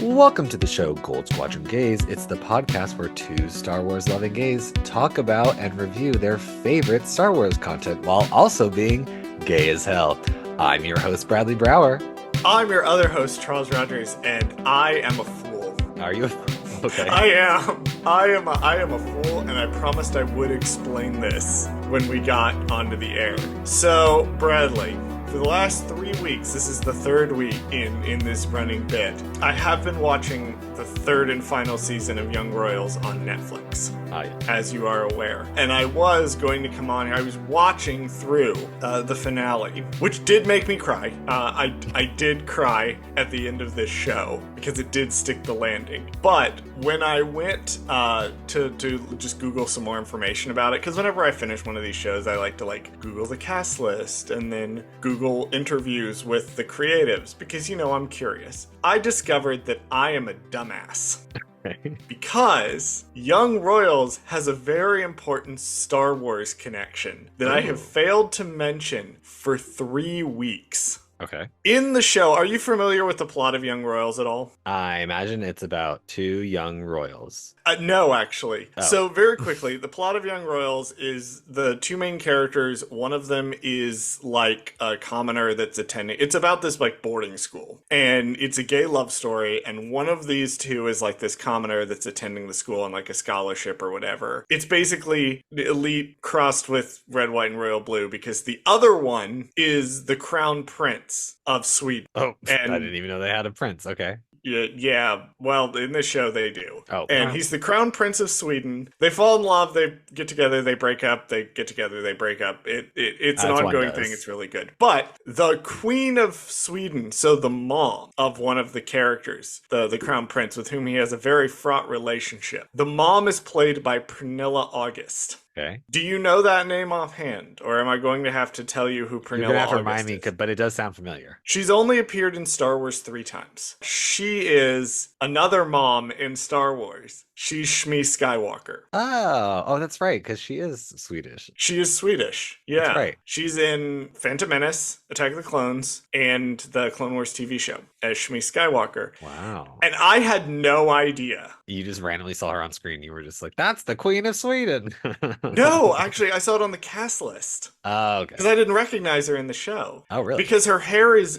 Welcome to the show Goldsquadrongays. It's the podcast where two Star Wars loving gays talk about and review their favorite Star Wars content while also being gay as hell. I'm your host, Bradley Brower. I'm your other host, Charles Rogers, and I am a fool. Are you? Okay. I am a fool, and I promised I would explain this when we got onto the air. So, Bradley, for the last 3 weeks, this is the third week in this running bit, I have been watching the third and final season of Young Royals on Netflix, as you are aware. And I was going to come on here, I was watching through the finale, which did make me cry. I did cry at the end of this show, because it did stick the landing. But when I went to just Google some more information about it, because whenever I finish one of these shows, I like to Google the cast list and then Google interviews with the creatives, because I'm curious. I discovered that I am a dumbass. Because Young Royals has a very important Star Wars connection that I have failed to mention for 3 weeks. Okay. In the show, are you familiar with the plot of Young Royals at all? I imagine it's about two young royals. No, actually. Oh. So very quickly, the plot of Young Royals is the two main characters. One of them is like a commoner that's attending. It's about this boarding school, and it's a gay love story. And one of these two is like this commoner that's attending the school on like a scholarship or whatever. It's basically the elite crossed with red, white, and royal blue, because the other one is the crown prince of Sweden. Oh, and I didn't even know they had a prince. Okay. Yeah, well, in this show they do. Oh, and he's the crown prince of Sweden. They fall in love, they get together, they break up, they get together, they break up. It's an ongoing thing, it's really good. But the queen of Sweden, so the mom of one of the characters, the crown prince, with whom he has a very fraught relationship, the mom is played by Pernilla August. Okay. Do you know that name offhand, or am I going to have to tell you who Pernilla August is? You're going to have to remind me, but it does sound familiar. She's only appeared in Star Wars 3 times. She is another mom in Star Wars. She's Shmi Skywalker. Oh, that's right, because she is Swedish. She is Swedish. Yeah. That's right. She's in Phantom Menace, Attack of the Clones, and the Clone Wars TV show as Shmi Skywalker. Wow. And I had no idea. You just randomly saw her on screen. You were just like, that's the Queen of Sweden. No, actually, I saw it on the cast list. Oh, okay. Because I didn't recognize her in the show. Oh, really? Because her hair is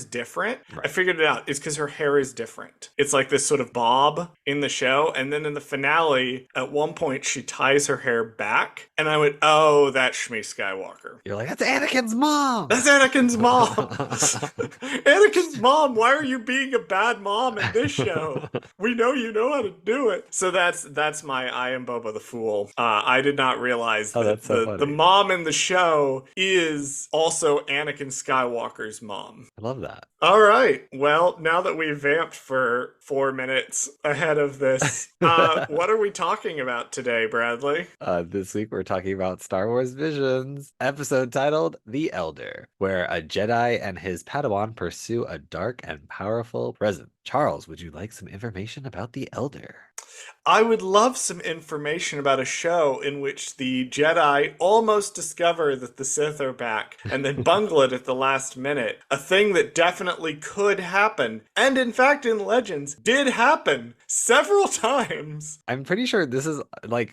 different. Right. I figured it out. It's because her hair is different. It's like this sort of bob in the show. And then in the finale, at one point, she ties her hair back. And I went, oh, that's Shmi Skywalker. You're like, that's Anakin's mom. That's Anakin's mom. Anakin's mom. Why are you being a bad mom in this show? We know you know how to do it. So that's my I am Boba the Fool. I did not realize that the mom in the show is also Anakin Skywalker's mom. I love that. All right. Well, now that we've vamped for 4 minutes ahead of this, what are we talking about today, Bradley? This week we're talking about Star Wars Visions, episode titled The Elder, where a Jedi and his Padawan pursue a dark and powerful presence. Charles, would you like some information about The Elder? I would love some information about a show in which the Jedi almost discover that the Sith are back and then bungle it at the last minute. A thing that definitely could happen, and in fact in Legends did happen several times. I'm pretty sure this is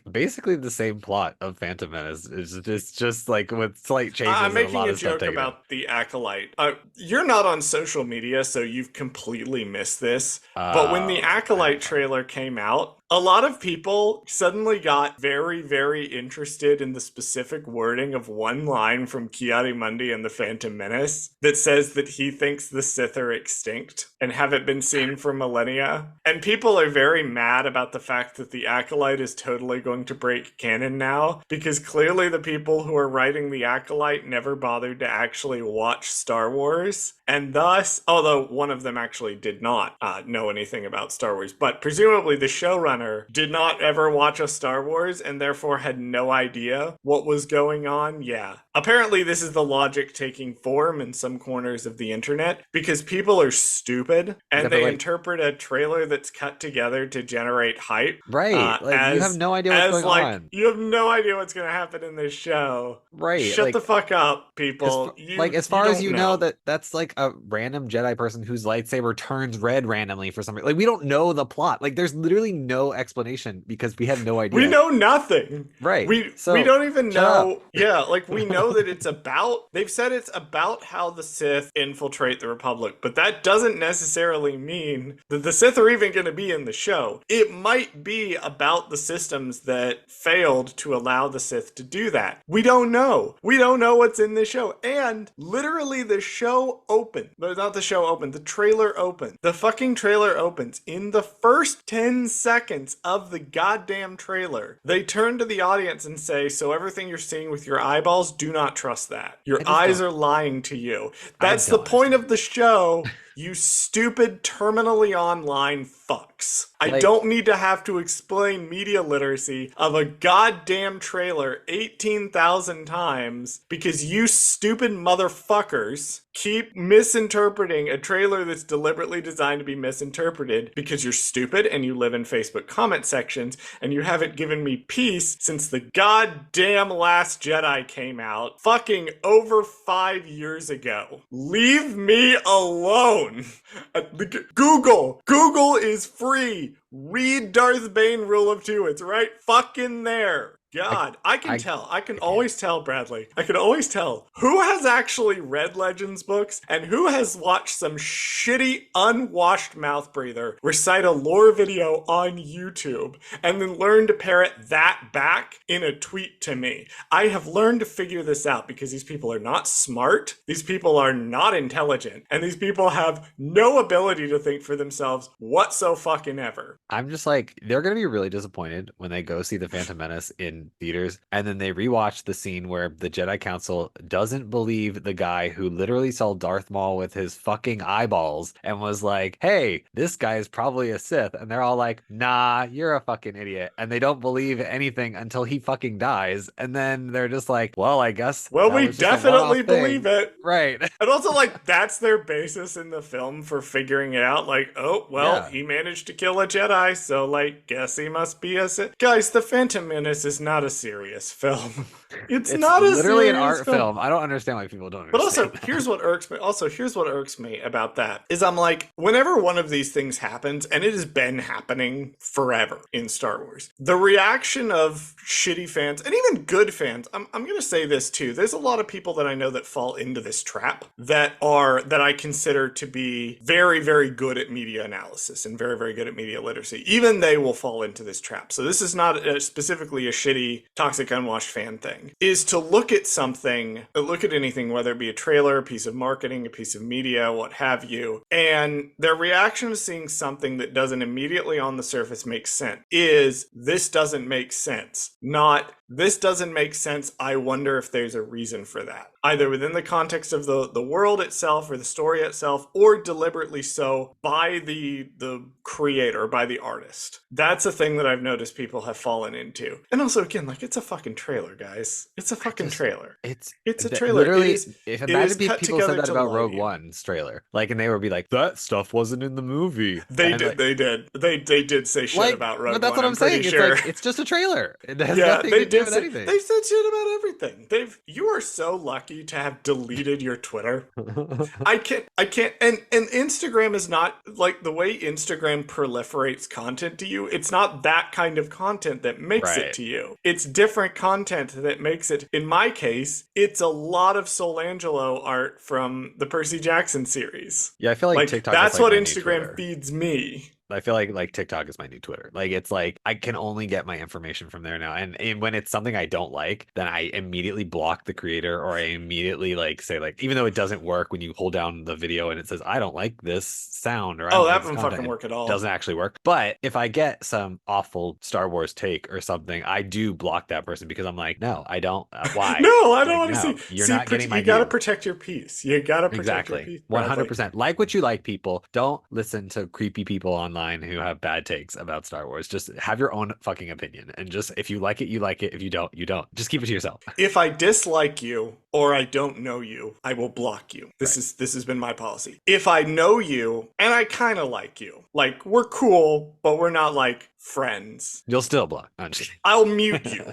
basically the same plot of Phantom Menace. It's just with slight changes. I'm making and a lot a of stuff joke about the Acolyte. You're not on social media, so you've completely missed this. But when the Acolyte trailer came out, a lot of people suddenly got very, very interested in the specific wording of one line from Ki-Adi-Mundi in The Phantom Menace that says that he thinks the Sith are extinct and haven't been seen for millennia. And people are very mad about the fact that the Acolyte is totally going to break canon now, because clearly the people who are writing the Acolyte never bothered to actually watch Star Wars. And thus, although one of them actually did not know anything about Star Wars, but presumably the showrunner runner did not ever watch a Star Wars and therefore had no idea what was going on, yeah. Apparently, this is the logic taking form in some corners of the internet because people are stupid and they interpret a trailer that's cut together to generate hype. Right. Like, you have no idea what's going on. You have no idea what's going to happen in this show. Right. Shut the fuck up, people. As far as you know, that's like a random Jedi person whose lightsaber turns red randomly for some reason. Like, we don't know the plot. Like, there's literally no explanation because we have no idea. We know nothing. Right. We don't even know. Yeah, like, we know that they've said it's about how the Sith infiltrate the Republic, but that doesn't necessarily mean that the Sith are even going to be in the show. It might be about the systems that failed to allow the Sith to do that. We don't know. We don't know what's in this show. And literally the show opened. No, not the show opened. The trailer opened. The fucking trailer opens. In the first 10 seconds of the goddamn trailer, they turn to the audience and say, so everything you're seeing with your eyeballs, do not trust that. Your eyes are lying to you. That's the point of the show. You stupid terminally online fucks. I don't need to have to explain media literacy of a goddamn trailer 18,000 times because you stupid motherfuckers keep misinterpreting a trailer that's deliberately designed to be misinterpreted because you're stupid and you live in Facebook comment sections and you haven't given me peace since the goddamn Last Jedi came out fucking over 5 years ago. Leave me alone. Google is free. Read Darth Bane Rule of Two. It's right fucking there. God, I can tell. I can always tell, Bradley. I can always tell who has actually read Legends books and who has watched some shitty, unwashed mouth breather recite a lore video on YouTube and then learn to parrot that back in a tweet to me. I have learned to figure this out because these people are not smart, these people are not intelligent, and these people have no ability to think for themselves whatsoever. I'm just like, they're going to be really disappointed when they go see The Phantom Menace in theaters and then they rewatch the scene where the Jedi Council doesn't believe the guy who literally saw Darth Maul with his fucking eyeballs and was like, hey, this guy is probably a Sith, and they're all like, nah, you're a fucking idiot, and they don't believe anything until he fucking dies, and then they're just like, well, I guess we definitely believe it, right? And also, like, that's their basis in the film for figuring it out, like, oh well, he managed to kill a Jedi, so like, guess he must be a Sith. Guys, The Phantom Menace is not a serious film. It's not a literally an art film. I don't understand why people don't understand. But here's what irks me about that is I'm like, whenever one of these things happens, and it has been happening forever in Star Wars, the reaction of shitty fans and even good fans, I'm gonna say this too. There's a lot of people that I know that fall into this trap that I consider to be very, very good at media analysis and very, very good at media literacy. Even they will fall into this trap. So this is not specifically a shitty, toxic, unwashed fan thing. Is to look at anything, whether it be a trailer, a piece of marketing, a piece of media, what have you, and their reaction to seeing something that doesn't immediately on the surface make sense is, this doesn't make sense. Not, this doesn't make sense, I wonder if there's a reason for that. Either within the context of the world itself or the story itself, or deliberately so by the creator, by the artist. That's a thing that I've noticed people have fallen into. And also, again, like, it's a fucking trailer, guys. It's a fucking trailer. It's a trailer. Literally, imagine people said that about Rogue One's trailer. Like, and they would be like, that stuff wasn't in the movie. They did say shit about Rogue One. But that's what I'm saying. Sure. It's just a trailer. It has nothing to do with anything. They said shit about everything. You are so lucky to have deleted your Twitter. I can't, and Instagram is not, like, the way Instagram proliferates content to you, it's not that kind of content that makes it to you. It's different content that makes it. In my case, it's a lot of Solangelo art from the Percy Jackson series. Yeah, I feel like TikTok that's what Instagram feeds me. I feel like TikTok is my new Twitter. Like, it's like, I can only get my information from there now. And when it's something I don't like, then I immediately block the creator, or I immediately like say, like, even though it doesn't work when you hold down the video and it says, I don't like this sound, or that doesn't fucking work at all. It doesn't actually work. But if I get some awful Star Wars take or something, I do block that person because I'm like, no, I don't. Why? No, I don't want to see. You're not getting my. You gotta protect your peace. You gotta protect your peace. 100%. Like what you like, people. Don't listen to creepy people online online who have bad takes about Star Wars. Just have your own fucking opinion, and just if you like it, you like it. If you don't, you don't. Just keep it to yourself. If I dislike you or I don't know you, I will block you. This has been my policy. If I know you and I kind of like you, like we're cool, but we're not like friends, You'll still block. I'm just kidding. I'll mute you.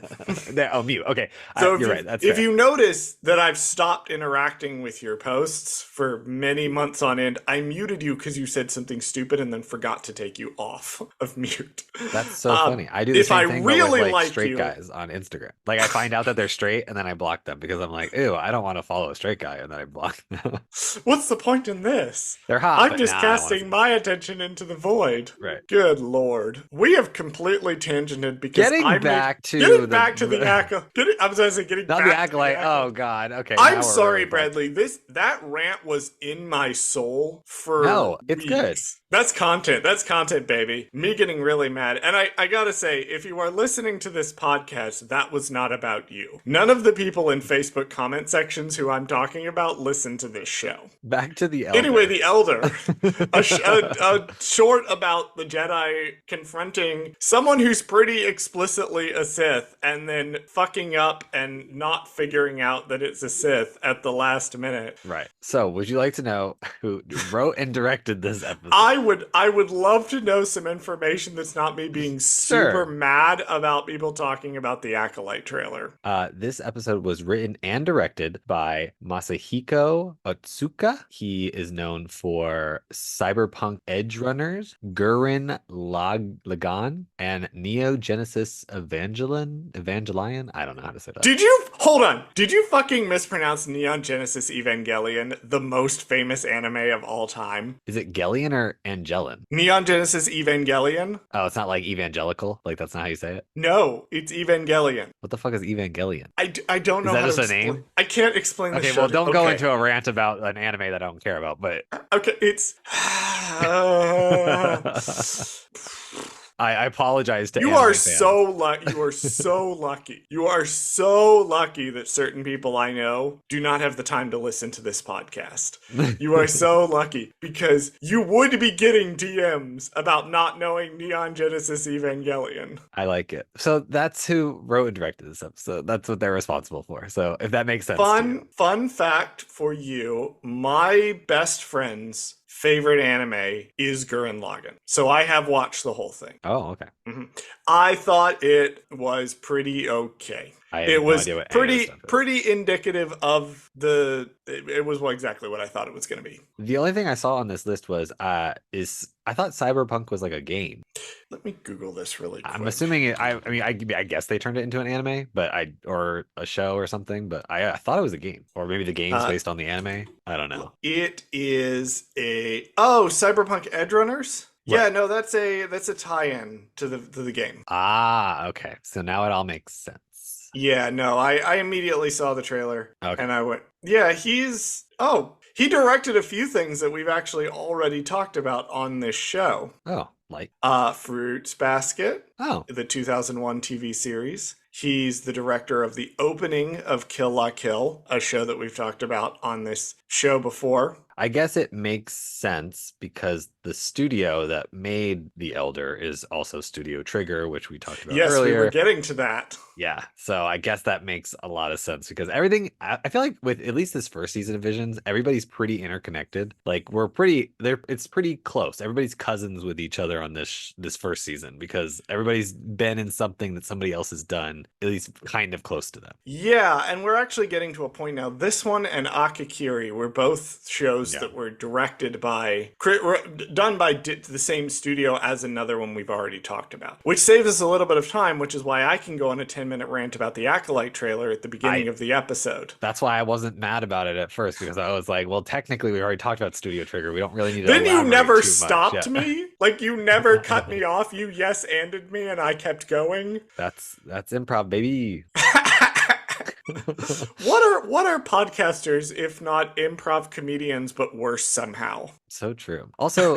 Oh, mute. Okay, So you're right. That's if fair. you notice that I've stopped interacting with your posts for many months on end, I muted you because you said something stupid and then forgot to take you off of mute. That's so funny. I do the if same I thing, really but with like straight you- guys on Instagram. Like I find out that they're straight, and then I block them because I'm like, ew, I don't want to follow a straight guy, and then I block them. What's the point in this? They're hot. I'm but just nah, I don't wanna casting see my attention into the void. them. Right. Good lord. We have completely tangented because Getting I back to the acolyte. I was going to say getting not back the to acolyte. the acolyte. Oh God. Okay. I'm now we're sorry, really Bradley. That rant was in my soul for No, it's good. weeks. That's content. That's content, baby. Me getting really mad. And I gotta say, if you are listening to this podcast, that was not about you. None of the people in Facebook comment sections who I'm talking about listen to this show. back to the elder. Anyway, the Elder, a short about the Jedi confronting someone who's pretty explicitly a Sith and then fucking up and not figuring out that it's a Sith at the last minute. Right. So, would you like to know who wrote and directed this episode? I would love to know some information that's not me being super Sure. mad about people talking about the Acolyte trailer. This episode was written and directed by Masahiko Otsuka. He is known for Cyberpunk Edge Runners, Gurren Lagann, and Neo Genesis Evangelion. I don't know how to say that. Hold on. Did you fucking mispronounce Neon Genesis Evangelion, the most famous anime of all time? Is it Gellion or Angelin? Neon Genesis Evangelion? Oh, it's not like evangelical. Like that's not how you say it. No, it's Evangelion. What the fuck is Evangelion? I don't know Is that how just to a name? I can't explain the Okay, show. well, don't go into a rant about an anime that I don't care about, but Okay, it's I apologize to You anime are fans. so lucky. You are so lucky. You are so lucky that certain people I know do not have the time to listen to this podcast. You are so lucky because you would be getting DMs about not knowing Neon Genesis Evangelion. I like it. So that's who wrote and directed this episode. That's what they're responsible for. So if that makes sense to you. Fun fact for you, my best friend's favorite anime is Gurren Lagann. So I have watched the whole thing. Oh, okay. I thought it was pretty okay. I have It no was idea what any of this stuff is. pretty indicative of it was exactly what I thought it was going to be. The only thing I saw on this list was I thought Cyberpunk was like a game. Let me Google this really quick. I'm assuming I guess they turned it into an anime, or a show or something. But I thought it was a game, or maybe the game's based on the anime. I don't know. It is Cyberpunk Edge Runners. Right. Yeah, no, that's a tie-in to the game. Ah, okay. So now it all makes sense. Yeah, no, I immediately saw the trailer Okay. and I went, yeah, he directed a few things that we've actually already talked about on this show. Oh, like Fruits Basket, oh, the 2001 TV series. He's the director of the opening of Kill La Kill, a show that we've talked about on this show before. I guess it makes sense because the studio that made The Elder is also Studio Trigger, which we talked about Yes, earlier. we were getting to that. Yeah, so I guess that makes a lot of sense because everything, I feel like with at least this first season of Visions, everybody's pretty interconnected. Like it's pretty close. Everybody's cousins with each other on this first season because everybody's been in something that somebody else has done, at least kind of close to them. Yeah, and we're actually getting to a point now. This one and Akakiri were both shows that were directed by, done by the same studio as another one we've already talked about, which saves us a little bit of time, which is why I can go on a 10-minute rant about the Acolyte trailer at the beginning of the episode. That's why I wasn't mad about it at first because I was like, well, technically we already talked about Studio Trigger. We don't really need to Then you elaborate never too much. stopped Yeah. me? Like you never cut me off? You yes-anded me and I kept going? That's improv, baby. What are podcasters if not improv comedians but worse somehow? So true. Also,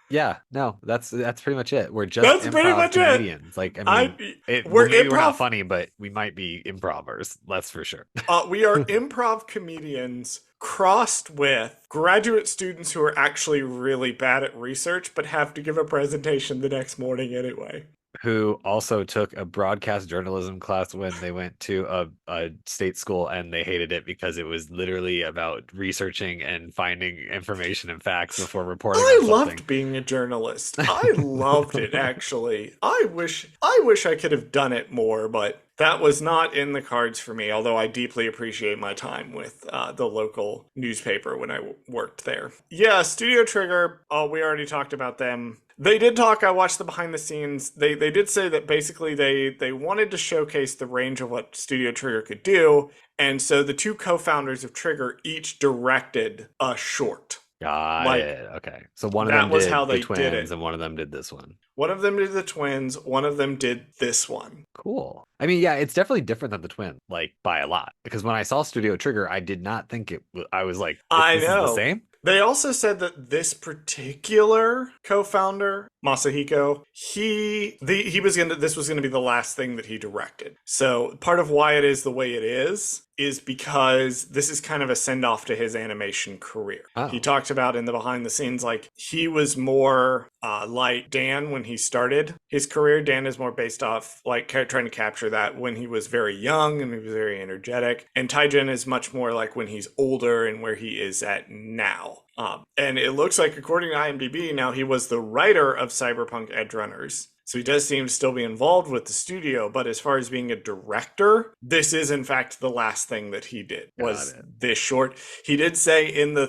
yeah, no, that's pretty much it. We're just That's pretty improv much it. comedians. Like, I mean, we're maybe we're not improv- funny, but we might be improvers. That's for sure. We are improv comedians crossed with graduate students who are actually really bad at research but have to give a presentation the next morning anyway. Who also took a broadcast journalism class when they went to a state school and they hated it because it was literally about researching and finding information and facts before reporting I on something. loved being a journalist. I loved it, actually. I wish I could have done it more, but that was not in the cards for me, although I deeply appreciate my time with the local newspaper when I worked there. Yeah, Studio Trigger, we already talked about them. They did talk, I watched the behind the scenes. They did say that basically they wanted to showcase the range of what Studio Trigger could do, and so the two co-founders of Trigger each directed a short. Got it. Okay. So one of That them was did how the they did twins it. and one of them did this one. One of them did the twins, one of them did this one. Cool. I mean, yeah, it's definitely different than the twin, like by a lot. Because when I saw Studio Trigger, I did not think I was like, I this is the know. same? They also said that this particular co-founder, Masahiko, this was gonna be the last thing that he directed. So part of why it is the way it is because this is kind of a send-off to his animation career. Oh. He talked about in the behind the scenes, like, he was more like Dan when he started his career. Dan is more based off, like, trying to capture that when he was very young and he was very energetic. And Taijin is much more like when he's older and where he is at now. And it looks like, according to IMDb, now he was the writer of Cyberpunk Edgerunners. So he does seem to still be involved with the studio, but as far as being a director, this is in fact the last thing that he did, was this short. He did say in the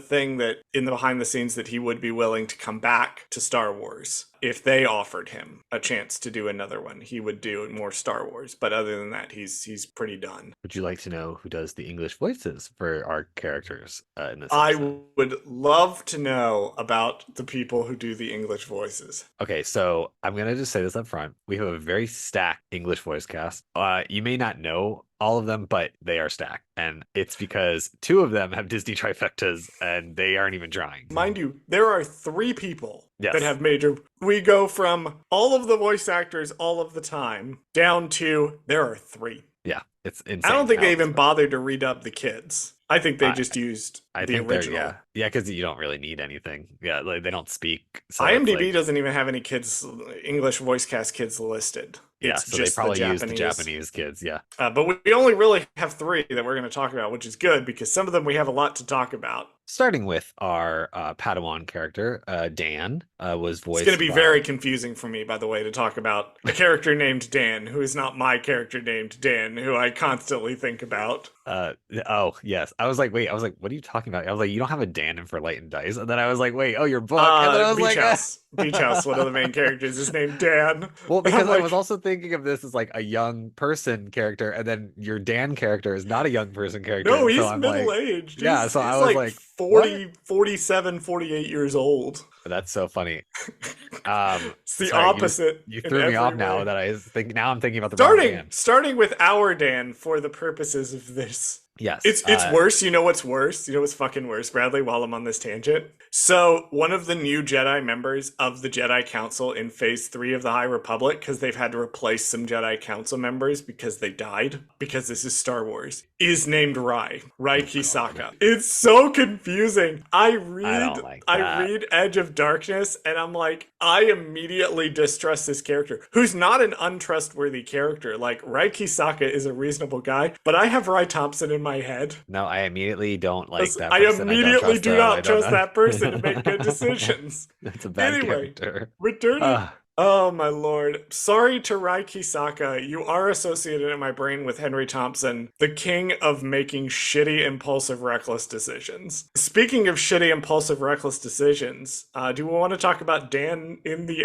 behind the scenes that he would be willing to come back to Star Wars. If they offered him a chance to do another one, he would do more Star Wars. But other than that, he's pretty done. Would you like to know who does the English voices for our characters in this episode? I would love to know about the people who do the English voices. Okay, so I'm going to just say this up front. We have a very stacked English voice cast. You may not know all of them, but they are stacked. And it's because two of them have Disney trifectas and they aren't even trying. Mind you, there are 3 people Yes. that have major. We go from all of the voice actors all of the time down to there are 3. Yeah, it's insane. I don't think they even bothered to redub the kids. I think they just used the original. Yeah, because you don't really need anything. Yeah, like they don't speak. So IMDb doesn't even have any kids, English voice cast kids listed. It's so just they probably use the Japanese kids, yeah. But we only really have 3 that we're going to talk about, which is good because some of them we have a lot to talk about. Starting with our Padawan character, Dan, was voiced. It's going to be very confusing for me, by the way, to talk about a character named Dan, who is not my character named Dan, who I constantly think about. Oh, yes. I was like, wait, what are you talking about? I was like, you don't have a Dan in For Light and Dice. And then I was like, wait, oh, your book. And then I was Beach like, House. Beach House, one of the main characters is named Dan. Well, because I was also thinking of this as like a young person character, and then your Dan character is not a young person character. No, he's middle-aged. Yeah, so I was like 40, what? 47, 48 years old. That's so funny. It's the opposite. You threw me off now that I think. Now I'm thinking about the wrong Dan. Starting with our Dan for the purposes of this. Yes. It's worse. You know what's worse? You know what's fucking worse, Bradley, while I'm on this tangent? So, one of the new Jedi members of the Jedi Council in Phase 3 of the High Republic, because they've had to replace some Jedi Council members because they died, because this is Star Wars, is named Rai Kisaka. It's so confusing. I read Edge of Darkness, and I'm like, I immediately distrust this character, who's not an untrustworthy character. Like, Rai Kisaka is a reasonable guy, but I have Rai Thompson in my head. No, I immediately don't like that person. I immediately do not trust that person to make good decisions. That's a bad character. Returning. Oh my lord. Sorry to Rai Kisaka. You are associated in my brain with Henry Thompson, the king of making shitty, impulsive, reckless decisions. Speaking of shitty, impulsive, reckless decisions, do we want to talk about Dan in the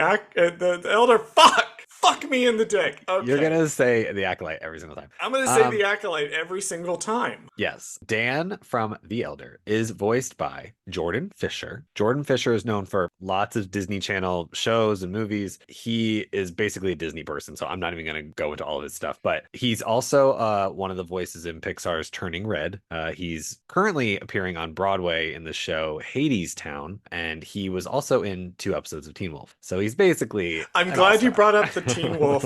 Elder? Fuck me in the dick. Okay. You're going to say the Acolyte every single time. I'm going to say the Acolyte every single time. Yes. Dan from The Elder is voiced by Jordan Fisher. Jordan Fisher is known for lots of Disney Channel shows and movies. He is basically a Disney person, so I'm not even going to go into all of his stuff. But he's also one of the voices in Pixar's Turning Red. He's currently appearing on Broadway in the show Hades Town, and he was also in 2 episodes of Teen Wolf. So he's basically... I'm glad you brought up the Teen Wolf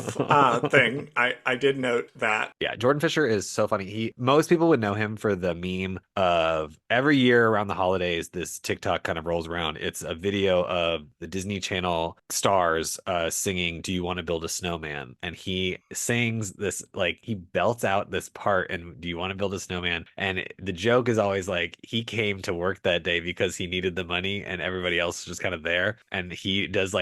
thing. I did note that. Yeah, Jordan Fisher is so funny. Most people would know him for the meme of every year around the holidays, this TikTok kind of rolls around. It's a video of the Disney Channel stars singing "Do You Want to Build a Snowman?" And he sings this, like, he belts out this part and "Do you want to build a snowman?" And the joke is always like he came to work that day because he needed the money and everybody else was just kind of there, and he does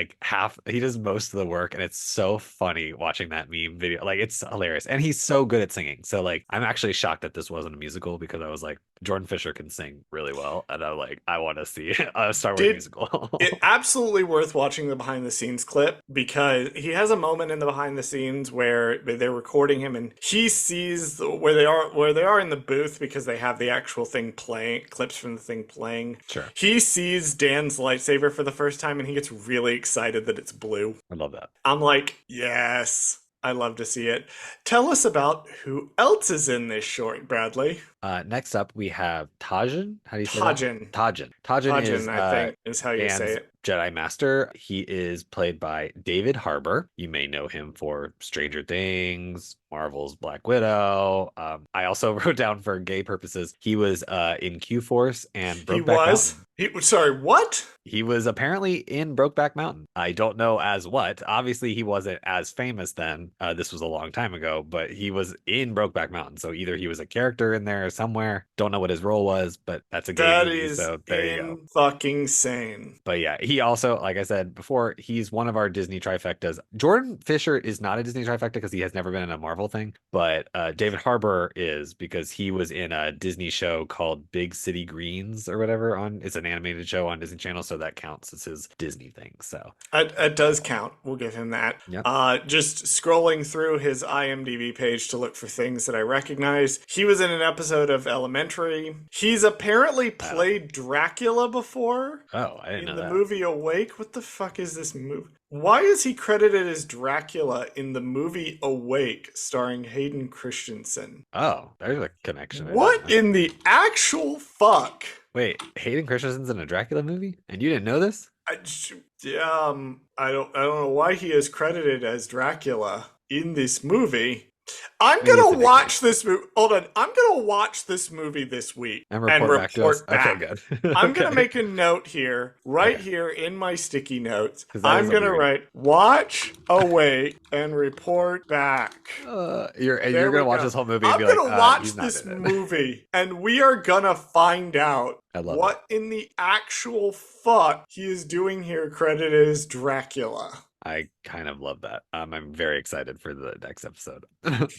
most of the work, and it's so funny watching that meme video. Like, it's hilarious, and he's so good at singing. So like, I'm actually shocked that this wasn't a musical, because I was like, Jordan Fisher can sing really well, and I'm like, I want to see a Star Wars musical. It absolutely worth watching the behind the scenes clip, because he has a moment in the behind the scenes where they're recording him and he sees where they are in the booth, because they have the actual thing playing, clips from the thing playing. Sure. He sees Dan's lightsaber for the first time and he gets really excited that it's blue. I love that. I'm like, yes, I love to see it. Tell us about who else is in this short, Bradley. Next up, we have Tajin. How do you say Tajin. that? Tajin. Tajin is, I think, is how you say it. Jedi Master. He is played by David Harbour. You may know him for Stranger Things, Marvel's Black Widow. I also wrote down for gay purposes, he was in Q-Force and Brokeback Mountain. Sorry, what? He was apparently in Brokeback Mountain. I don't know as what. Obviously, he wasn't as famous then. This was a long time ago, but he was in Brokeback Mountain. So either he was a character in there somewhere. Don't know what his role was, but that's a gay movie, so there you go. Fucking sane. But yeah, he also, like I said before, he's one of our Disney trifectas. Jordan Fisher is not a Disney trifecta because he has never been in a Marvel thing, but David Harbour is, because he was in a Disney show called Big City Greens or whatever. It's an animated show on Disney Channel, so that counts as his Disney thing. So it does count. We'll give him that. Yep. Just scrolling through his IMDb page to look for things that I recognize. He was in an episode of Elementary. He's apparently played Dracula before. Oh, I didn't know that. In the movie Awake. What the fuck is this movie? Why is he credited as Dracula in the movie Awake, starring Hayden Christensen? Oh, there's a connection. What in the actual fuck? Wait, Hayden Christensen's in a Dracula movie, and you didn't know this? I don't know why he is credited as Dracula in this movie. I'm gonna watch this movie. Hold on, I'm gonna watch this movie this week and report back. back. Okay, good. I'm gonna make a note here, here in my sticky notes. I'm gonna weird. write "Watch Awake" and report back. You're gonna watch this whole movie. And I'm be gonna like, watch this movie, and we are gonna find out what in the actual fuck he is doing here, credited as Dracula. I kind of love that. I'm very excited for the next episode.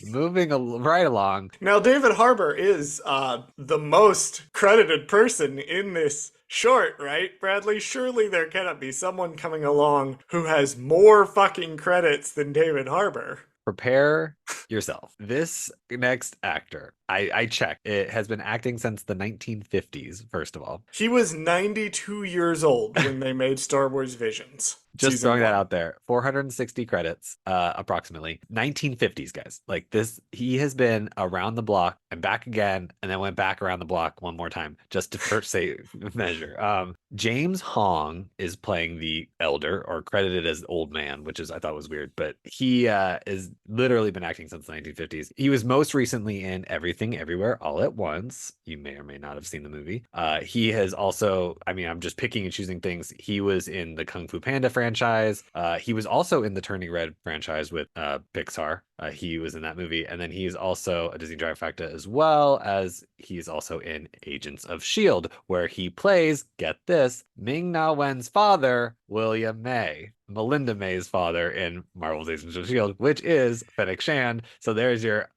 Moving right along. Now, David Harbour is the most credited person in this short, right, Bradley? Surely there cannot be someone coming along who has more fucking credits than David Harbour. Prepare yourself. This next actor, I checked. It has been acting since the 1950s, first of all. He was 92 years old when they made Star Wars Visions. Just throwing that out there. 460 credits, approximately. 1950s, guys. Like this, he has been around the block and back again, and then went back around the block one more time, just to first say measure. James Hong is playing the elder, or credited as old man, which I thought was weird, but he has literally been acting since the 1950s. He was most recently in Everything Everywhere All at Once. You may or may not have seen the movie. He has also, I'm just picking and choosing things. He was in the Kung Fu Panda franchise. He was also in the Turning Red franchise with Pixar. He was in that movie. And then he's also a Disney trifecta, as well as he's also in Agents of S.H.I.E.L.D., where he plays, get this, Ming-Na Wen's father, William May. Melinda May's father in Marvel's Agents of S.H.I.E.L.D., which is Fennec Shand. So there's your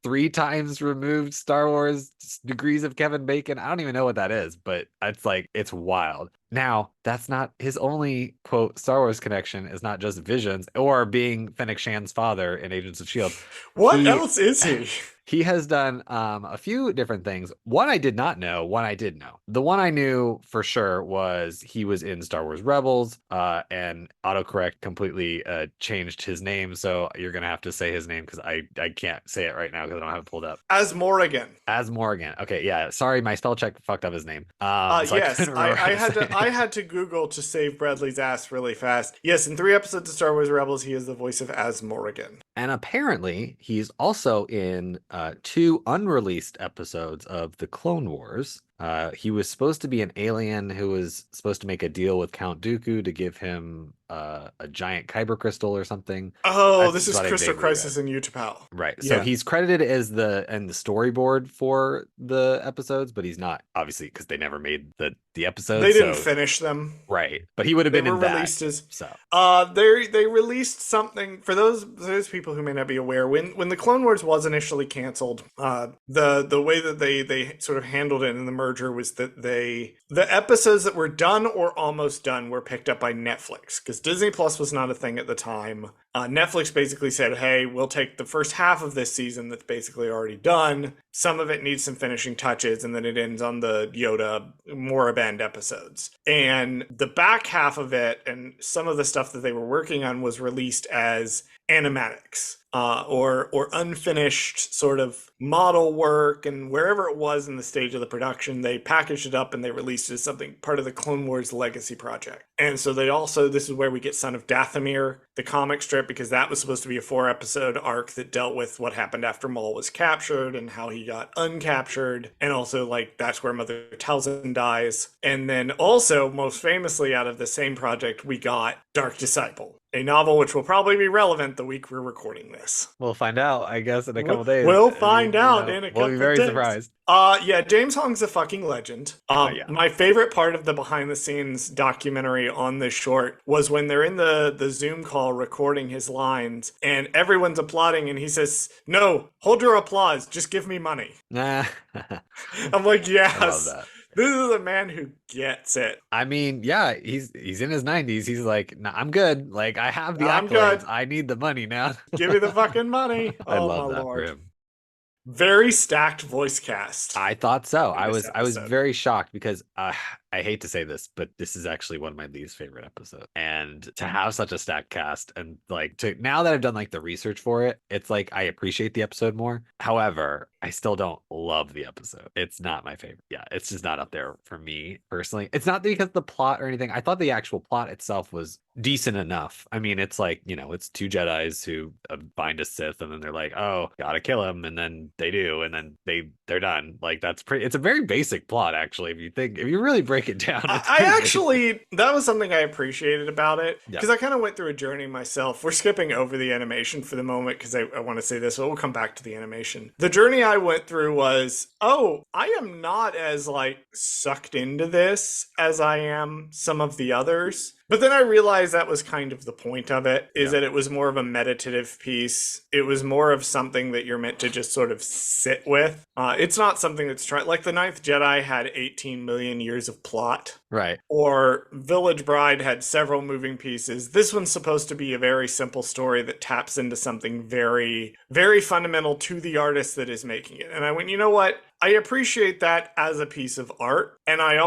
3 times removed Star Wars degrees of Kevin Bacon. I don't even know what that is, but it's wild. Now, that's not his only, quote, Star Wars connection, is not just Visions or being Fennec Shand's father in Agents of S.H.I.E.L.D. What else is he? He has done a few different things. One I did not know, one I did know. The one I knew for sure was he was in Star Wars Rebels, and autocorrect completely changed his name. So you're going to have to say his name, because I can't say it right now because I don't have it pulled up. As Morrigan. Okay, yeah. Sorry, my spell check fucked up his name. Yes, I had to I had to Google to save Bradley's ass really fast. Yes, in 3 episodes of Star Wars Rebels, he is the voice of Az Morrigan. And apparently, he's also in two unreleased episodes of the Clone Wars. He was supposed to be an alien who was supposed to make a deal with Count Dooku to give him a giant kyber crystal or something. Oh, That's this is what I Crystal vaguely read. Crisis in Utapau. Right. So Yeah. he's credited as the storyboard for the episodes, but he's not obviously because they never made the They episodes. didn't So finish them. right, but he would have They been were in that. released as So they released something for those people who may not be aware. When the Clone Wars was initially canceled, the way that they sort of handled it in the merger was that the episodes that were done or almost done were picked up by Netflix because Disney Plus was not a thing at the time. Netflix basically said, hey, we'll take the first half of this season that's basically already done. Some of it needs some finishing touches, and then it ends on the Yoda Moraband episodes. And the back half of it and some of the stuff that they were working on was released as animatics. Or unfinished sort of model work, and wherever it was in the stage of the production, they packaged it up and they released it as something part of the Clone Wars Legacy project. And so they also, this is where we get Son of Dathomir, the comic strip, because that was supposed to be a 4-episode arc that dealt with what happened after Maul was captured and how he got uncaptured, and also like that's where Mother Talzin dies. And then also, most famously out of the same project, we got Dark Disciple, a novel which will probably be relevant the week we're recording this. we'll find out, I guess, in a couple days. We'll find out in a couple We'll be very days. surprised. Yeah, James Hong's a fucking legend. Yeah. My favorite part of the behind the scenes documentary on this short was when they're in the Zoom call recording his lines and everyone's applauding and he says, "No, hold your applause, just give me money." Nah. I'm like, yes. I love that. This is a man who gets it. I mean, yeah, he's in his 90s. He's like, nah, I'm good. Like, I have the I'm accolades. good. I need the money now. Give me the fucking money. I Oh, love my that Lord. for him. Very stacked voice cast. I thought so. I was episode. very shocked because I hate to say this, but this is actually one of my least favorite episodes. And to have such a stacked cast and like to now that I've done like the research for it, it's like I appreciate the episode more. However, I still don't love the episode. It's not my favorite. Yeah, it's just not up there for me personally. It's not because of the plot or anything. I thought the actual plot itself was decent enough. I mean, it's like, it's two Jedis who find a Sith and then they're like, oh, gotta kill him, and then they do, and then they're done. Like that's it's a very basic plot actually if you really break it down. I actually, that was something I appreciated about it because I kind of went through a journey myself. We're skipping over the animation for the moment because I want to say this, but we'll come back to the animation. The journey I went through was, I am not as like sucked into this as I am some of the others. But then I realized that was kind of the point of it, is that it was more of a meditative piece. It was more of something that you're meant to just sort of sit with. It's not something that's like the Ninth Jedi had 18 million years of plot. Right. Or Village Bride had several moving pieces. This one's supposed to be a very simple story that taps into something very, very fundamental to the artist that is making it. And I went, you know what? I appreciate that as a piece of art. And I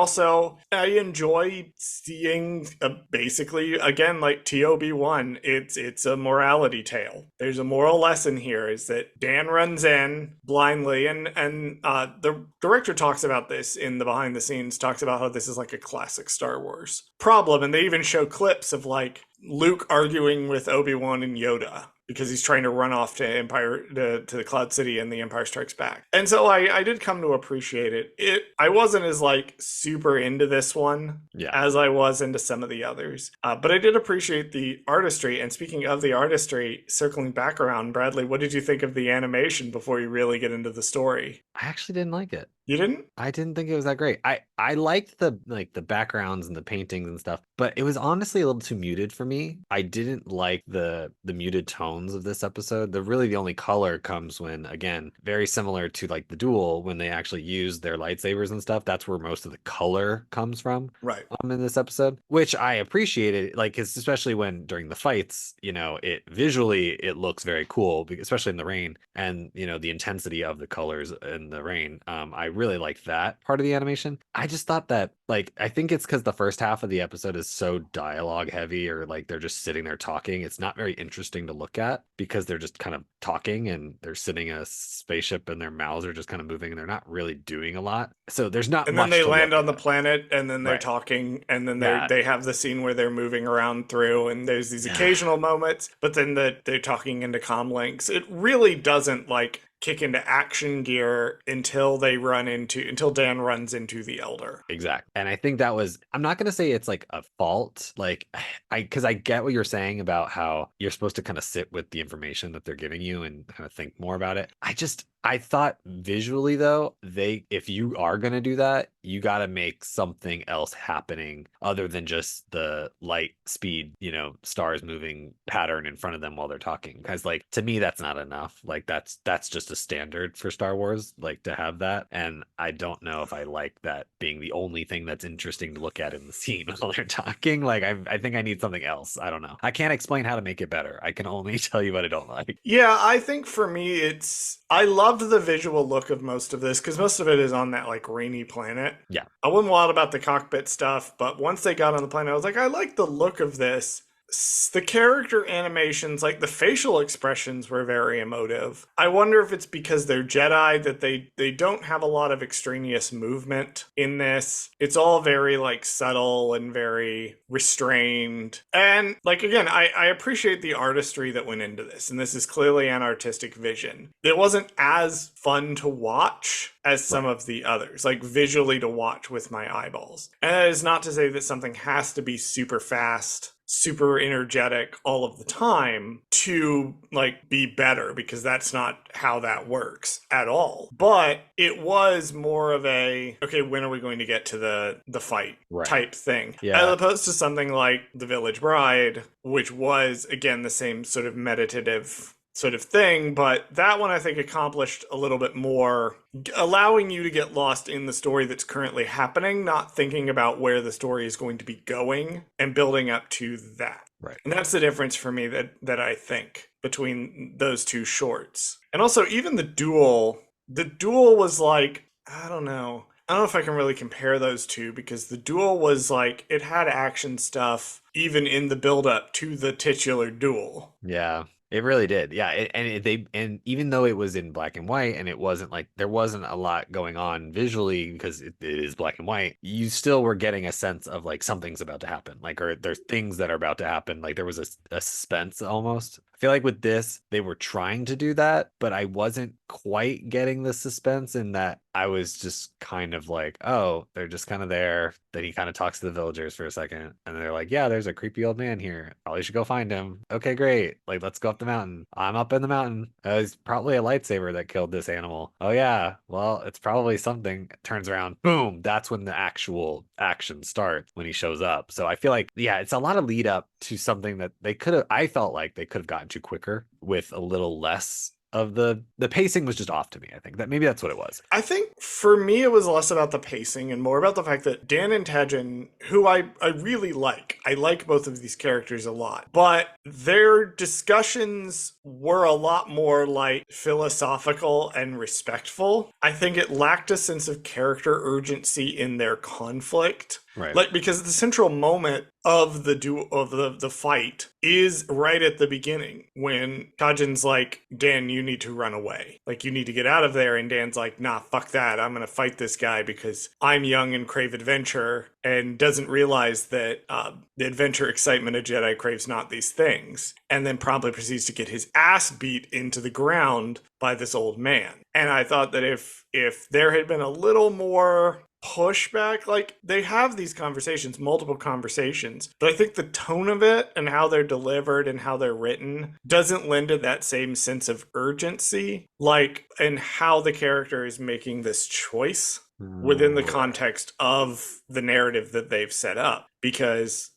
enjoy seeing basically, again, like TOB1, it's a morality tale. There's a moral lesson here is that Dan runs in blindly and the director talks about this in the behind the scenes, talks about how this is like a classic Star Wars problem. And they even show clips of like Luke arguing with Obi-Wan and Yoda because he's trying to run off to the Cloud City and the Empire Strikes Back. And so I did come to appreciate it. I wasn't as like super into this one as I was into some of the others. But I did appreciate the artistry. And speaking of the artistry, circling back around, Bradley, what did you think of the animation before you really get into the story? I actually didn't like it. You didn't? I didn't think it was that great. I liked the backgrounds and the paintings and stuff, but it was honestly a little too muted for me. I didn't like the muted tones of this episode. The only color comes when, again, very similar to like the duel, when they actually use their lightsabers and stuff. That's where most of the color comes from. Right. In this episode, which I appreciated, like especially when during the fights, it visually it looks very cool, especially in the rain, and the intensity of the colors in the rain. I really liked that part of the animation. I just thought that like I think it's because the first half of the episode is so dialogue heavy, or like they're just sitting there talking. It's not very interesting to look at because they're just kind of talking and they're sitting in a spaceship and their mouths are just kind of moving and they're not really doing a lot. So there's not And then much they to land look on the at. planet, and then they're Right. talking, and then Yeah. they have the scene where they're moving around through, and there's these Yeah. occasional moments, but then they're talking into comm links. It really doesn't like kick into action gear until Dan runs into the Elder. Exactly. And I think that was, I'm not going to say it's like a fault. Like, because I get what you're saying about how you're supposed to kind of sit with the information that they're giving you and kind of think more about it. I thought visually though, if you are going to do that, you got to make something else happening other than just the light speed, stars moving pattern in front of them while they're talking. Because like to me, that's not enough. Like that's just a standard for Star Wars, like to have that. And I don't know if I like that being the only thing that's interesting to look at in the scene while they're talking. Like I think I need something else. I don't know. I can't explain how to make it better. I can only tell you what I don't like. Yeah, I think for me, I loved the visual look of most of this because most of it is on that like rainy planet. Yeah. I wasn't wild about the cockpit stuff, but once they got on the planet, I was like, I like the look of this. The character animations, like the facial expressions, were very emotive. I wonder if it's because they're Jedi that they don't have a lot of extraneous movement in this. It's all very like subtle and very restrained. And like again, I appreciate the artistry that went into this, and this is clearly an artistic vision. It wasn't as fun to watch as some of the others, like visually to watch with my eyeballs. And that is not to say that something has to be super fast, super energetic all of the time to like be better, because that's not how that works at all. But it was more of a, okay, when are we going to get to the fight type thing, Yeah. as opposed to something like The Village Bride, which was again the same sort of meditative sort of thing, but that one I think accomplished a little bit more, allowing you to get lost in the story that's currently happening, not thinking about where the story is going to be going and building up to that. Right. And that's the difference for me that I think between those two shorts. And also even the duel was like, I don't know if I can really compare those two, because the duel was like, it had action stuff even in the build up to the titular duel. Yeah. It really did. Yeah. And even though it was in black and white and it wasn't like there wasn't a lot going on visually because it is black and white, you still were getting a sense of like something's about to happen. Like, or there's things that are about to happen. Like there was a suspense almost. I feel like with this, they were trying to do that, but I wasn't quite getting the suspense in that I was just kind of like, oh, they're just kind of there. Then he kind of talks to the villagers for a second and they're like, yeah, there's a creepy old man here. Probably should go find him. Okay, great. Like, let's go up the mountain. I'm up in the mountain. It's probably a lightsaber that killed this animal. Oh yeah, well, it's probably something. Turns around, boom. That's when the actual action starts, when he shows up. So I feel like, yeah, it's a lot of lead up to something that I felt like they could have gotten to quicker with a little less of the pacing was just off to me. I think that maybe that's what it was. I think for me it was less about the pacing and more about the fact that Dan and Tajin, who I really like. I like both of these characters a lot. But their discussions were a lot more like philosophical and respectful. I think it lacked a sense of character urgency in their conflict. Right. Like, because the central moment of the fight is right at the beginning when Kajin's like, Dan, you need to run away. Like, you need to get out of there. And Dan's like, nah, fuck that. I'm going to fight this guy because I'm young and crave adventure, and doesn't realize that the adventure excitement of Jedi craves not these things. And then promptly proceeds to get his ass beat into the ground by this old man. And I thought that if there had been a little more pushback, like they have these conversations, multiple conversations, but I think the tone of it and how they're delivered and how they're written doesn't lend to that same sense of urgency, like, and how the character is making this choice within the context of the narrative that they've set up. Because,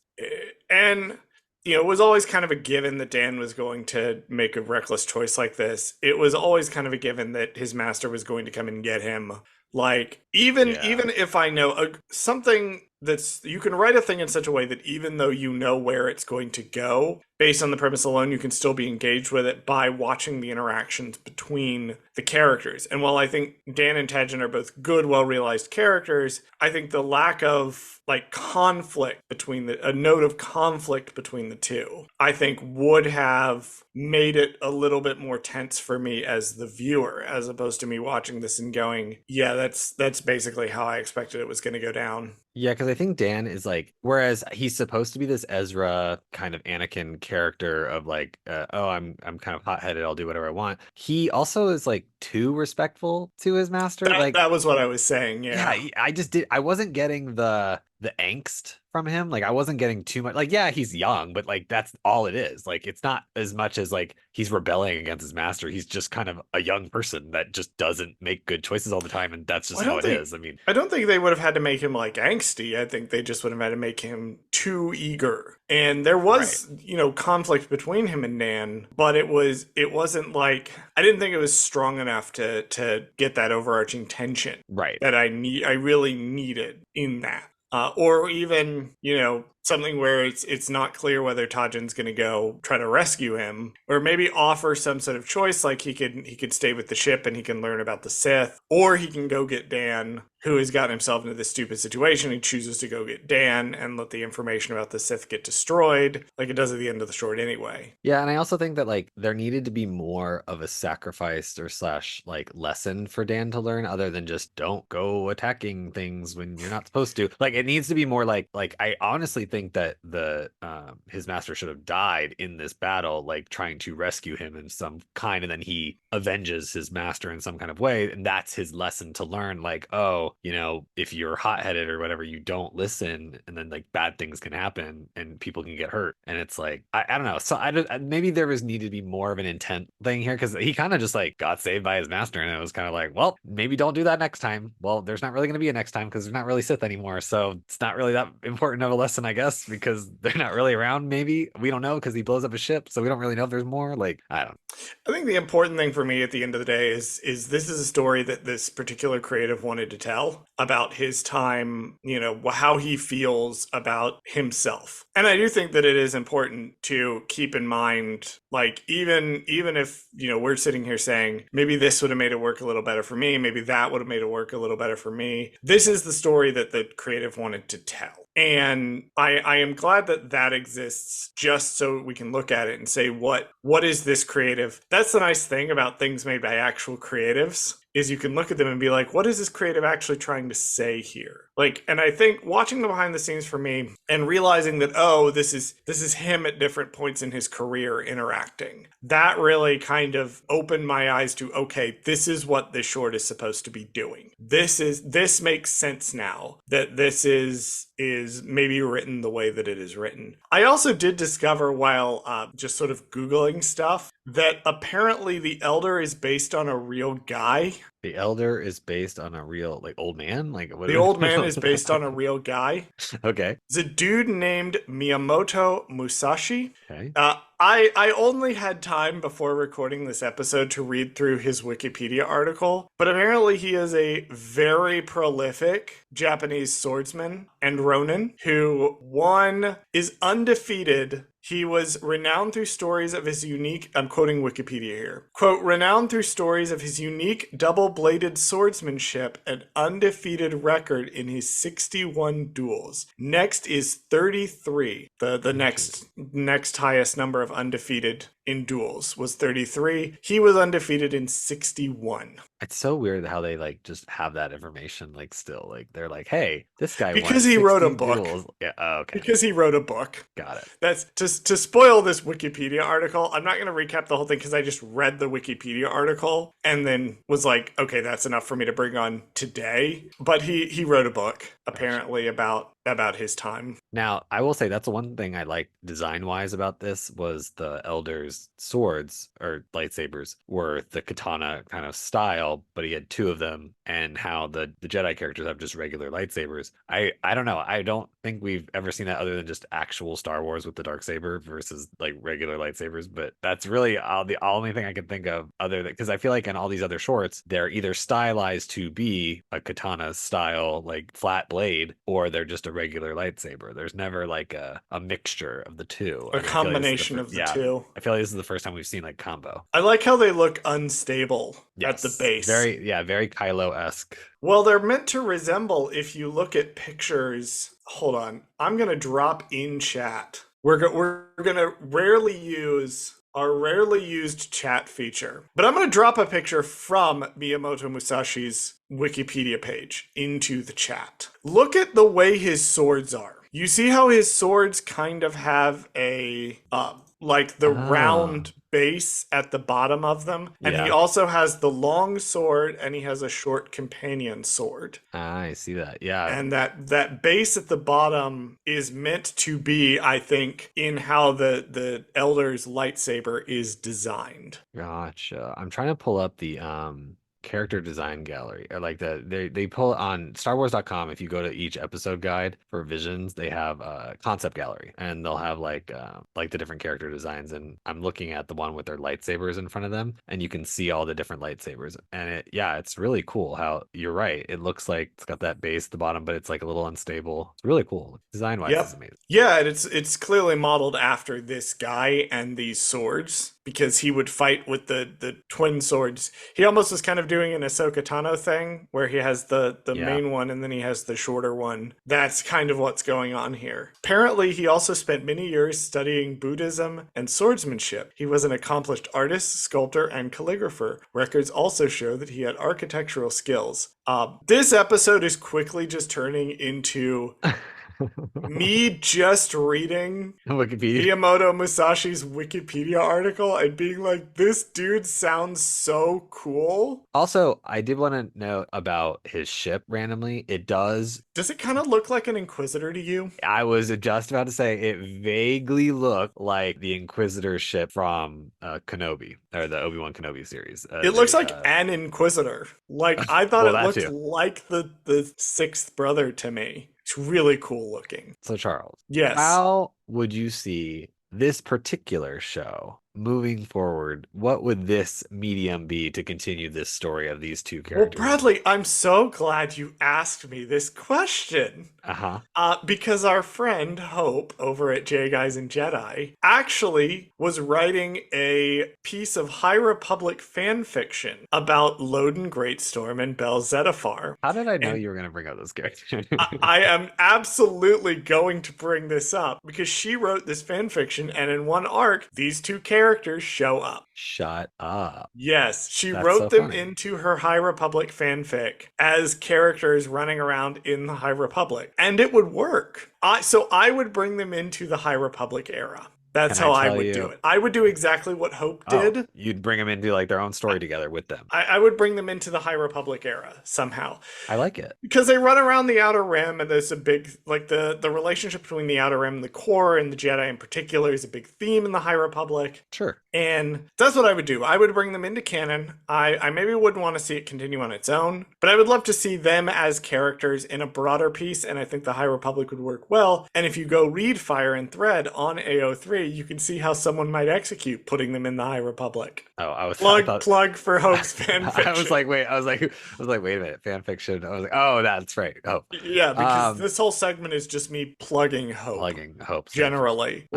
and it was always kind of a given that Dan was going to make a reckless choice like this. It was always kind of a given that his master was going to come and get him. Like, even if I know something that's you can write a thing in such a way that even though you know where it's going to go, based on the premise alone, you can still be engaged with it by watching the interactions between the characters. And while I think Dan and Tadgen are both good, well realized characters, I think the lack of like conflict between a note of conflict between the two, I think would have made it a little bit more tense for me as the viewer, as opposed to me watching this and going, yeah, that's basically how I expected it was going to go down. Yeah, because I think Dan is like, whereas he's supposed to be this Ezra kind of Anakin character of like, oh, I'm kind of hot-headed, I'll do whatever I want. He also is like too respectful to his master. That Like, that was what I was saying, yeah, yeah. I wasn't getting the angst from him. Like I wasn't getting too much. Like yeah, he's young, but like that's all it is. Like it's not as much as like he's rebelling against his master. He's just kind of a young person that just doesn't make good choices all the time, and that's just I how don't it think is. I mean, I don't think they would have had to make him like angsty. I think they just would have had to make him too eager. And there right, was, conflict between him and Nan, but it wasn't like I didn't think it was strong enough to get that overarching tension right. that I really needed in that. Or even, something where it's not clear whether Tajin's going to go try to rescue him, or maybe offer some sort of choice, like he could stay with the ship and he can learn about the Sith, or he can go get Dan, who has gotten himself into this stupid situation. He chooses to go get Dan and let the information about the Sith get destroyed, like it does at the end of the short anyway. Yeah, and I also think that like there needed to be more of a sacrifice or slash like lesson for Dan to learn other than just don't go attacking things when you're not supposed to. Like it needs to be more like I honestly think that the his master should have died in this battle, like trying to rescue him in some kind, and then he avenges his master in some kind of way, and that's his lesson to learn. Like, oh, if you're hot-headed or whatever, you don't listen, and then like bad things can happen and people can get hurt. And it's like I don't know. So maybe there was needed to be more of an intent thing here because he kind of just like got saved by his master, and it was kind of like, well, maybe don't do that next time. Well, there's not really going to be a next time because there's not really Sith anymore, so it's not really that important of a lesson, I guess, because they're not really around. Maybe we don't know because he blows up a ship, so we don't really know if there's more. Like I don't. I think the important thing for me at the end of the day is this is a story that this particular creative wanted to tell about his time, how he feels about himself. And I do think that it is important to keep in mind, like even if, we're sitting here saying maybe this would have made it work a little better for me, maybe that would have made it work a little better for me. This is the story that the creative wanted to tell. And I am glad that that exists just so we can look at it and say, what is this creative? That's the nice thing about things made by actual creatives, is you can look at them and be like, what is this creative actually trying to say here? Like, and I think watching the behind the scenes for me and realizing that, oh, this is him at different points in his career interacting, that really kind of opened my eyes to, okay, this is what this short is supposed to be doing. This makes sense now that this is maybe written the way that it is written. I also did discover while just sort of Googling stuff that apparently the Elder is based on a real guy. The Elder is based on a real like old man. Like what? The old man is based on a real guy. Okay. It's a dude named Miyamoto Musashi. Okay. I only had time before recording this episode to read through his Wikipedia article, but apparently he is a very prolific Japanese swordsman and ronin who, one, is undefeated. He was renowned through stories of his unique, I'm quoting Wikipedia here, quote, renowned through stories of his unique double-bladed swordsmanship and undefeated record in his 61 duels. Next is 33. The next highest number of undefeated in duels was 33. He was undefeated in 61. It's so weird how they like just have that information like still like they're like, hey, this guy Because won he wrote a 60 book. duels. Yeah. Oh, okay. Because he wrote a book. Got it. That's to spoil this Wikipedia article. I'm not going to recap the whole thing because I just read the Wikipedia article and then was like, okay, that's enough for me to bring on today. But he wrote a book apparently about his time. Now, I will say that's the one thing I liked design-wise about this was the Elder's swords or lightsabers were the katana kind of style, style, but he had two of them, and how the Jedi characters have just regular lightsabers. I don't know. I don't think we've ever seen that other than just actual Star Wars with the dark saber versus like regular lightsabers. But that's really the only thing I can think of other than, because I feel like in all these other shorts, they're either stylized to be a katana style, like flat blade, or they're just a regular lightsaber. There's never like a mixture of the two. A And I feel like combination of the two. I feel like this is the first time we've seen like combo. I like how they look unstable at the Yes, base. very Kylo-esque. Well, they're meant to resemble, if you look at pictures. Hold on. I'm going to drop in chat. We're going to rarely use our rarely used chat feature. But I'm going to drop a picture from Miyamoto Musashi's Wikipedia page into the chat. Look at the way his swords are. You see how his swords kind of have a, like the round base at the bottom of them. And he also has the long sword and he has a short companion sword. I see that. Yeah. And that base at the bottom is meant to be, I think, in how the Elder's lightsaber is designed. Gotcha. I'm trying to pull up the character design gallery, or like they pull on starwars.com. If you go to each episode guide for Visions, they have a concept gallery, and they'll have like the different character designs. And I'm looking at the one with their lightsabers in front of them, and you can see all the different lightsabers. And it's really cool how you're right. It looks like it's got that base at the bottom, but it's like a little unstable. It's really cool. Design wise, it's amazing. Yeah, and it's clearly modeled after this guy and these swords, because he would fight with the twin swords. He almost was kind of doing an Ahsoka Tano thing, where he has the main one and then he has the shorter one. That's kind of what's going on here. Apparently, he also spent many years studying Buddhism and swordsmanship. He was an accomplished artist, sculptor, and calligrapher. Records also show that he had architectural skills. This episode is quickly just turning into me just reading Wikipedia. Miyamoto Musashi's Wikipedia article and being like, this dude sounds so cool. Also, I did want to note about his ship randomly. Does it kind of look like an Inquisitor to you? I was just about to say it vaguely looked like the Inquisitor ship from Kenobi, or the Obi-Wan Kenobi series. It looks like an Inquisitor. Like, I thought well, it looked like the sixth brother to me. It's really cool looking. So, Charles, yes, how would you see this particular show moving forward? What would this medium be to continue this story of these two characters? Well, Bradley, I'm so glad you asked me this question. Because our friend Hope over at J Guys and Jedi actually was writing a piece of High Republic fan fiction about Loden Greatstorm and Bel Zettifar. How did I know you were going to bring up this character? I am absolutely going to bring this up because she wrote this fan fiction, and in one arc, these two characters show up. Shut up. Yes, she wrote them into her High Republic fanfic as characters running around in the High Republic. And it would work. So I would bring them into the High Republic era. That's how I would do it. I would do exactly what Hope did. You'd bring them into like their own story together with them. I would bring them into the High Republic era somehow. I like it. Because they run around the Outer Rim, and there's a big, like the relationship between the Outer Rim and the core, and the Jedi in particular, is a big theme in the High Republic. Sure. And that's what I would do. I would bring them into canon. I maybe wouldn't want to see it continue on its own, but I would love to see them as characters in a broader piece, and I think the High Republic would work well. And if you go read Fire and Thread on AO3, you can see how someone might execute putting them in the High Republic. Oh, I was plug for Hope's fan fiction. I was like, wait a minute, fan fiction. I was like, oh, that's right. Oh, yeah, because this whole segment is just me plugging Hope. Generally,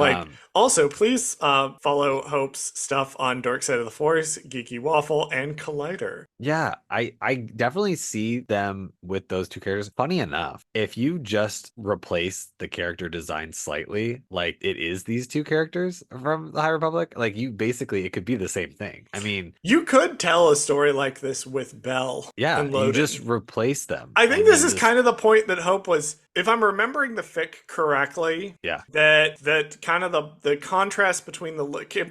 also please follow Hope's stuff on Dark Side of the Force, Geeky Waffle, and Collider. Yeah, I definitely see them with those two characters. Funny enough, if you just replace the character design slightly, like it is these two characters from the High Republic, like it could be the same thing. I mean, you could tell a story like this with Bel. Yeah, you just replace them. I think this is kind of the point that Hope was if I'm remembering the fic correctly, Yeah. that kind of the contrast between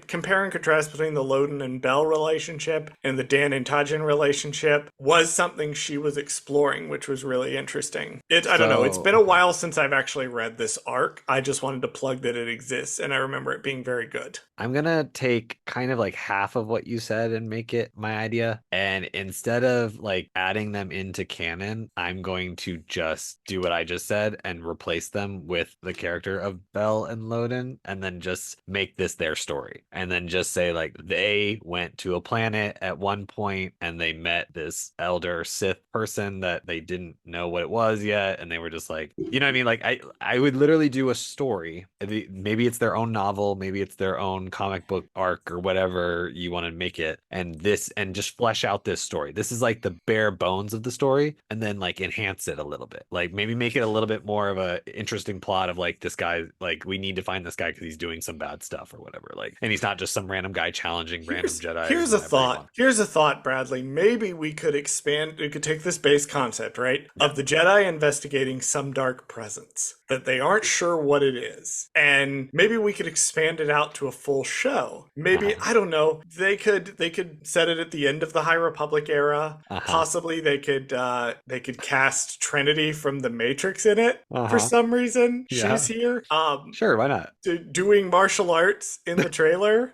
compare and contrast between the Loden and Bell relationship and the Dan and Tajin relationship was something she was exploring, which was really interesting. I don't know. It's been a while since I've actually read this arc. I just wanted to plug that it exists, and I remember it being very good. I'm gonna take kind of like half of what you said and make it my idea. And instead of like adding them into canon, I'm going to just do what I just said and replace them with the character of Bell and Loden, and then just make this their story. And then just say like they went to a planet at one point and they met this elder Sith person that they didn't know what it was yet, and they were just like, you know what I mean? Like I would literally do a story. Maybe it's their own novel, maybe it's their own comic book arc or whatever you want to make it, and just flesh out this story. This is like the bare bones of the story, and then like enhance it a little bit. Like maybe make it a little bit more of a interesting plot of like this guy, like we need to find this guy because he's doing some bad stuff or whatever. Like, and he's not just some random guy challenging random Jedi. Here's a thought. Here's a thought, Bradley. Maybe we could expand. We could take this base concept, right, of the Jedi investigating some dark presence that they aren't sure what it is, and maybe we could expand it out to a full show. Maybe I don't know. They could set it at the end of the High Republic era. Possibly they could cast Trinity from the Matrix in it for some reason. Yeah. She's here. Sure, why not? Doing martial arts in the trailer.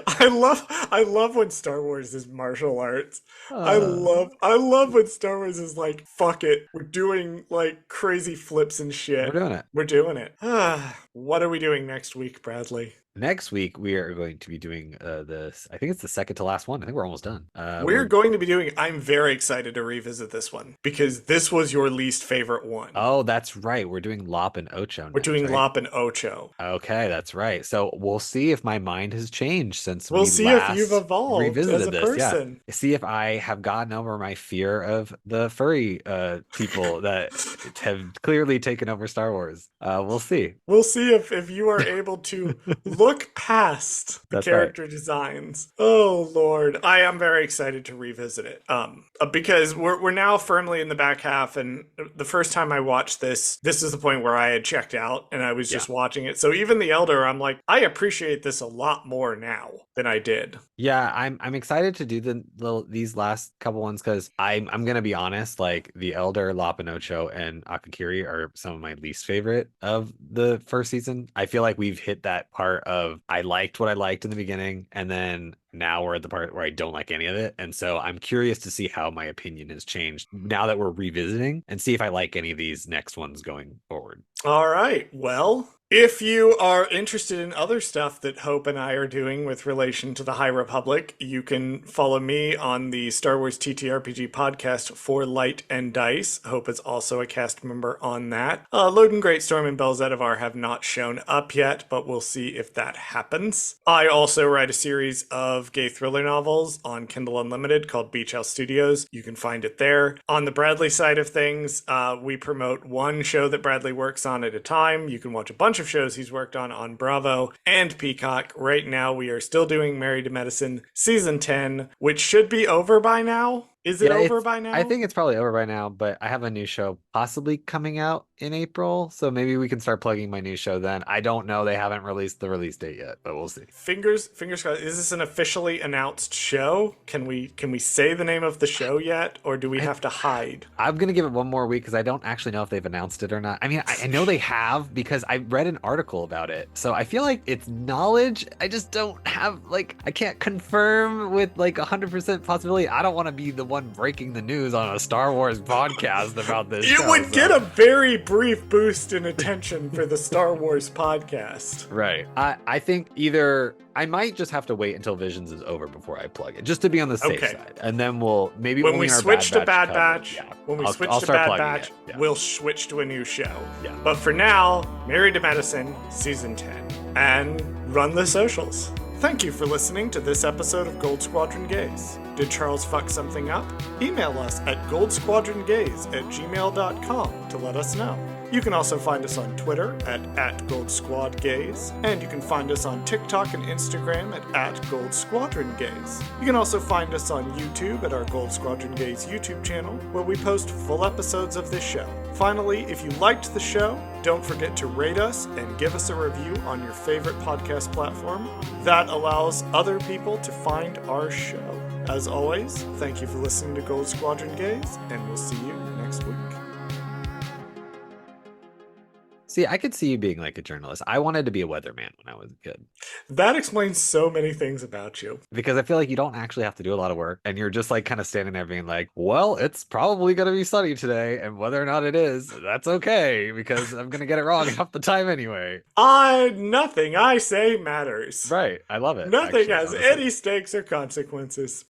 I love when Star Wars is martial arts. I love when Star Wars is like, fuck it, we're doing like crazy flips and shit. We're doing it. What are we doing next week, Bradley? Next week, we are going to be doing this. I think it's the second to last one. I think we're almost done. We're going to be doing. I'm very excited to revisit this one because this was your least favorite one. Oh, that's right. We're doing Lop and Ocho. We're doing Lop and Ocho. Okay, that's right. So we'll see if my mind has changed since we'll see if you've evolved as a person. Yeah. See if I have gotten over my fear of the furry people that have clearly taken over Star Wars. We'll see. We'll see if you are able to look past the character designs. Oh Lord, I am very excited to revisit it. Because we're now firmly in the back half, and the first time I watched this is the point where I had checked out and I was just watching it. So even the Elder, I'm like, I appreciate this a lot more now than I did. Yeah, I'm excited to do these last couple ones because I'm gonna be honest, like the Elder, Lop and Ocho, and Akakiri are some of my least favorite of the first season. I feel like we've hit that part of I liked what I liked in the beginning, and then now we're at the part where I don't like any of it. And so I'm curious to see how my opinion has changed now that we're revisiting, and see if I like any of these next ones going forward. All right. Well, if you are interested in other stuff that Hope and I are doing with relation to the High Republic, you can follow me on the Star Wars TTRPG podcast For Light and Dice. Hope is also a cast member on that. Loden Greatstorm and Belzedevar have not shown up yet, but we'll see if that happens. I also write a series of gay thriller novels on Kindle Unlimited called Beach House Studios. You can find it there. On the Bradley side of things, we promote one show that Bradley works on at a time. You can watch a bunch of shows he's worked on Bravo and Peacock. Right now, we are still doing Married to Medicine Season 10, which should be over by now. Is it over by now? I think it's probably over by now, but I have a new show possibly coming out in April, so maybe we can start plugging my new show then. I don't know. They haven't released the release date yet, but we'll see. Fingers crossed. Is this an officially announced show? Can we say the name of the show yet, or do we have to hide? I'm going to give it one more week because I don't actually know if they've announced it or not. I mean, I know they have because I read an article about it, so I feel like it's knowledge. I just don't have, like, I can't confirm with like 100% possibility. I don't want to be the one breaking the news on a Star Wars podcast about this. You would get a very brief boost in attention for the Star Wars podcast. Right. I think either I might just have to wait until Visions is over before I plug it, just to be on the safe side. And then we'll maybe when we switch to Bad Batch, yeah. we'll switch to a new show. Yeah. But for now, Married to Medicine Season 10, and run the socials. Thank you for listening to this episode of Gold Squadron Gays. Did Charles fuck something up? Email us at goldsquadrongays@gmail.com to let us know. You can also find us on Twitter at @GoldSquadGays, and you can find us on TikTok and Instagram at @GoldSquadrongays. You can also find us on YouTube at our Gold Squadron Gays YouTube channel, where we post full episodes of this show. Finally, if you liked the show, don't forget to rate us and give us a review on your favorite podcast platform. That allows other people to find our show. As always, thank you for listening to Gold Squadron Gays, and we'll see you next week. See, I could see you being like a journalist. I wanted to be a weatherman when I was a kid. That explains so many things about you. Because I feel like you don't actually have to do a lot of work, and you're just like kind of standing there being like, well, it's probably going to be sunny today, and whether or not it is, that's okay, because I'm going to get it wrong half the time anyway. Nothing I say matters. Right. I love it. Nothing actually, has honestly. any stakes or consequences.